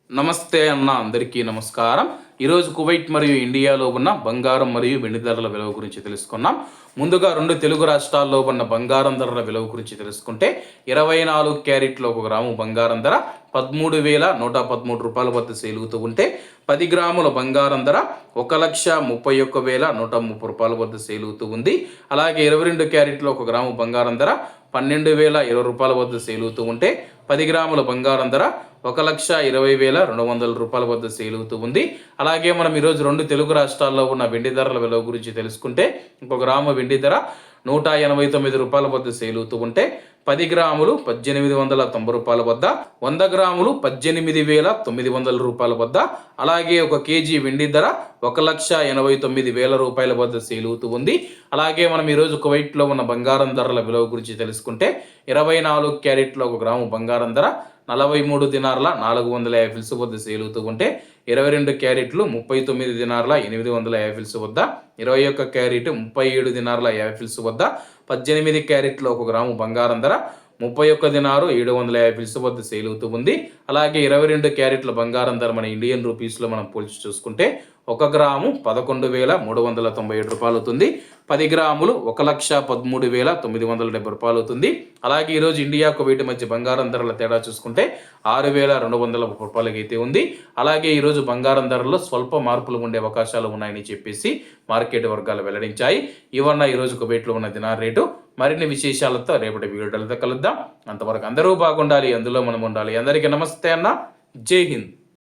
నమస్తే అన్న, అందరికీ నమస్కారం. ఈరోజు కువైట్ మరియు ఇండియాలో ఉన్న బంగారం మరియు వెండి ధరల విలువ గురించి తెలుసుకున్నాం. ముందుగా రెండు తెలుగు రాష్ట్రాల్లో ఉన్న బంగారం ధరల విలువ గురించి తెలుసుకుంటే 24 క్యారెట్లో 1 గ్రాము బంగారం ధర 13,113 రూపాయల వద్ద సేలుతూ ఉంటే 10 గ్రాముల బంగారం ధర 1,31,130 రూపాయల వద్ద సేలుతూ ఉంది. అలాగే 22 క్యారెట్లో 1 గ్రాము బంగారం ధర 12,020 రూపాయల వద్ద సేలుతూ ఉంటే 10 గ్రాముల బంగారం ధర 1,20,200 రూపాయల వద్ద సేలుతూ ఉంది. అలాగే మనం ఈరోజు రెండు తెలుగు రాష్ట్రాల్లో ఉన్న వెండి ధరల విలువ గురించి తెలుసుకుంటే 1 గ్రాము వెండి ధర 189 రూపాయల వద్ద సేలుతూ ఉంటే 10 గ్రాములు 1,890 రూపాయల వద్ద, 100 గ్రాములు 18,900 రూపాయల వద్ద, అలాగే 1 కేజీ వెండి ధర 1,89,000 రూపాయల వద్ద సేలుతూ ఉంది. అలాగే మనం ఈరోజు కువైట్లో ఉన్న బంగారం ధరల విలువ గురించి తెలుసుకుంటే 24 క్యారెట్లో 1 గ్రాము బంగారం ధర 43 దినార్ల 450 ఫిల్స్ వద్ద సేలుతూ ఉంటే 22 క్యారెట్లు 39 దినార్ల 850 ఫిల్స్ వద్ద, 21 క్యారెట్ 37 దినార్ల 50 ఫిల్స్ వద్ద, 18 క్యారెట్లో 1 గ్రాము బంగారం ధర 31 దినారు 750 ఫిల్స్ వద్ద సేలుతూ ఉంది. అలాగే 22 క్యారెట్ల బంగారం ధర మన ఇండియన్ రూపీస్లో మనం పోల్చి చూసుకుంటే 1 గ్రాము 11,397 రూపాయలు అవుతుంది. 10 గ్రాములు 1,13,970 రూపాయలు అవుతుంది. అలాగే ఈరోజు ఇండియా కువైట్ మధ్య బంగారం ధరల తేడా చూసుకుంటే 6,230 రూపాయలకి అయితే ఉంది. అలాగే ఈరోజు బంగారం ధరల్లో స్వల్ప మార్పులు ఉండే అవకాశాలు ఉన్నాయని చెప్పేసి మార్కెట్ వర్గాలు వెల్లడించాయి. ఇవన్న ఈరోజు కువైట్లో ఉన్న దినార్ రేటు. మరిన్ని విశేషాలతో రేపటి వీడియోలతో కలుద్దాం. అంతవరకు అందరూ బాగుండాలి, అందులో మనం ఉండాలి. అందరికీ నమస్తే అన్న, జై హింద్.